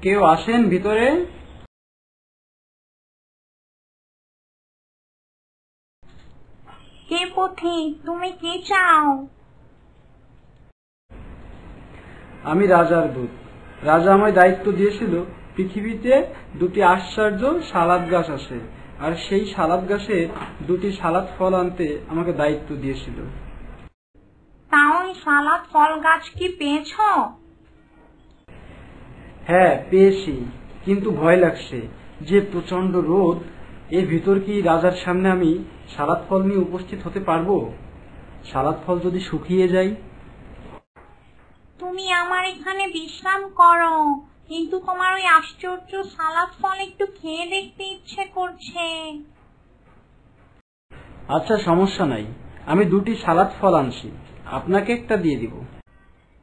কেউ আসেন ভিতরে? কে পথিক, তুমি কি চাও? আমি রাজার দূত। রাজা আমায় দায়িত্ব দিয়েছিল পৃথিবীতে দুটি আশ্চর্য সালাদ গাছ আছে, আর সেই সালাদ গাছে দুটি সালাদ ফল আনতে আমাকে দায়িত্ব দিয়েছিল। তাও সালাদ ফল গাছ কি পেয়েছো? হ্যাঁ পেয়েছি, কিন্তু ভয় লাগছে যে প্রচন্ড রোদ, এর ভিতর কি রাজার সামনে আমি সালাদ ফল নিয়ে উপস্থিত হতে পারবো? সালাদ ফল যদি শুকিয়ে যায়? তুমি আমার এখানে বিশ্রাম করো, কিন্তু তোমার ওই আশ্চর্য সালাদ ফল একটু খেয়ে দেখতে ইচ্ছে করছে। আচ্ছা সমস্যা নাই, আমি দুটি সালাদ ফল আনছি, আপনাকে একটা দিয়ে দিব।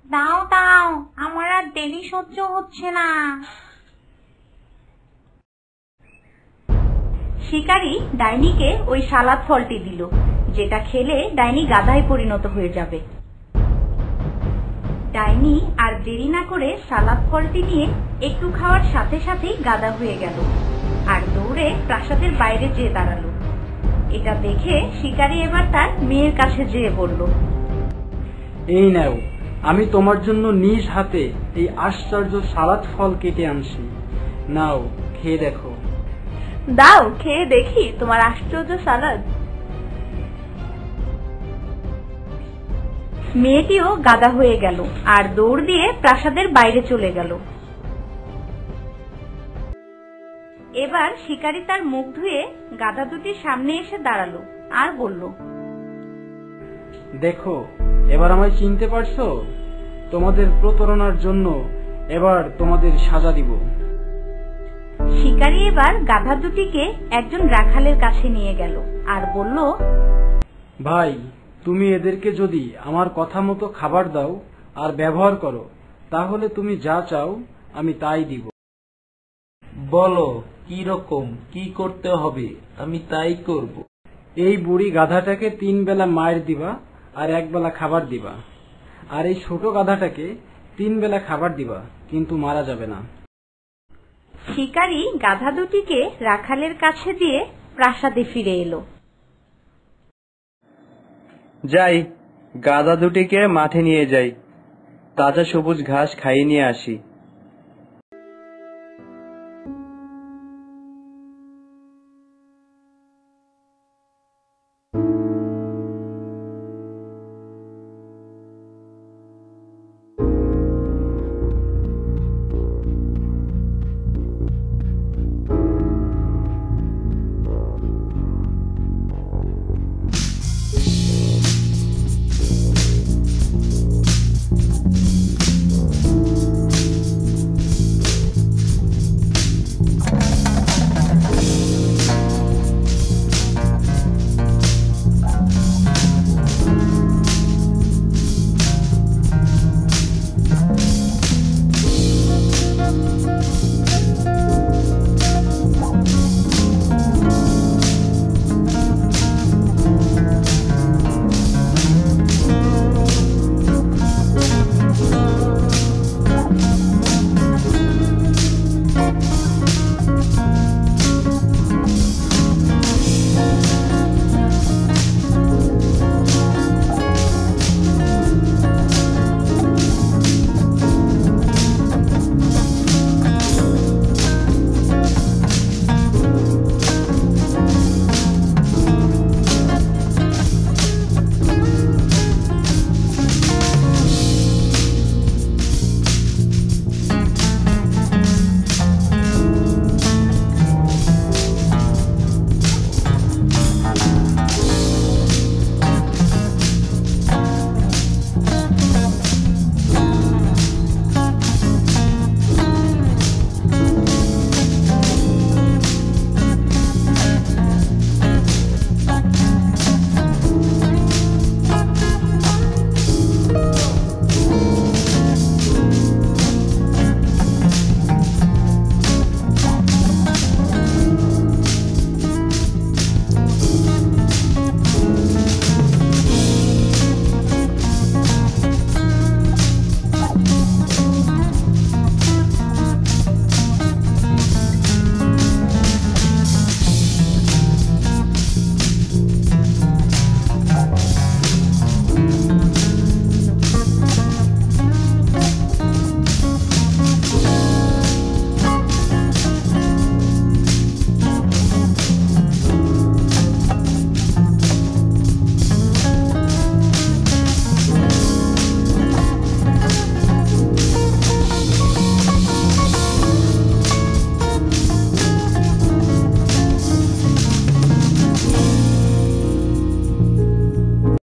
দাও দাও, আমার আর দেরি সহ্য হচ্ছে না। শিকারী ডাইনিকে ওই সালাদ ফলটি দিল, যেটা খেলে ডাইনি গাধায় পরিণত হয়ে যাবে। ডাইনি আর দেরি না করে সালাদ ফলটি নিয়ে একটু খাওয়ার সাথে সাথেই গাধা হয়ে গেল আর দৌড়ে প্রাসাদের বাইরে যেয়ে দাঁড়ালো। এটা দেখে শিকারী এবার তার মেয়ের কাছে যেয়ে বলল, এই নাও, আমি তোমার জন্য নিজ হাতে এই আশ্চর্য সালাদ ফল কেটে আনছি, নাও খেয়ে দেখো। দাও খেয়ে দেখি তোমার আশ্চর্য সালাদ। মেয়েটিও গাধা হয়ে গেল আর দৌড় দিয়ে প্রাসাদের বাইরে চলে গেল। এবার শিকারী তার মুখ ধুয়ে গাধা দুটির সামনে এসে দাঁড়ালো আর বলল, দেখো এবার আমায় চিনতে পারছো? তোমাদের প্রতারণার জন্য এবার তোমাদের সাজা দিব। শিকারী এবার গাধা দুটিকে একজন রাখালের কাছে নিয়ে গেল আর বলল, ভাই, তুমি এদেরকে যদি আমার কথা মতো খাবার দাও আর ব্যবহার করো, তাহলে তুমি যা চাও আমি তাই দিব। বলো কি রকম কি করতে হবে, আমি তাই করব। এই বুড়ি গাধাটাকে 3 বেলা মায়ের দিবা আর 1 বেলা খাবার দিবা, আর এই ছোট গাধাটাকে 3 বেলা খাবার দিবা, কিন্তু মারা যাবে না। শিকারী গাধা দুটিকে রাখালের কাছে দিয়ে প্রাসাদে ফিরে এলো। যাই, গাধা দুটিকে মাঠে নিয়ে যাই, তাজা সবুজ ঘাস খাইয়ে নিয়ে আসি।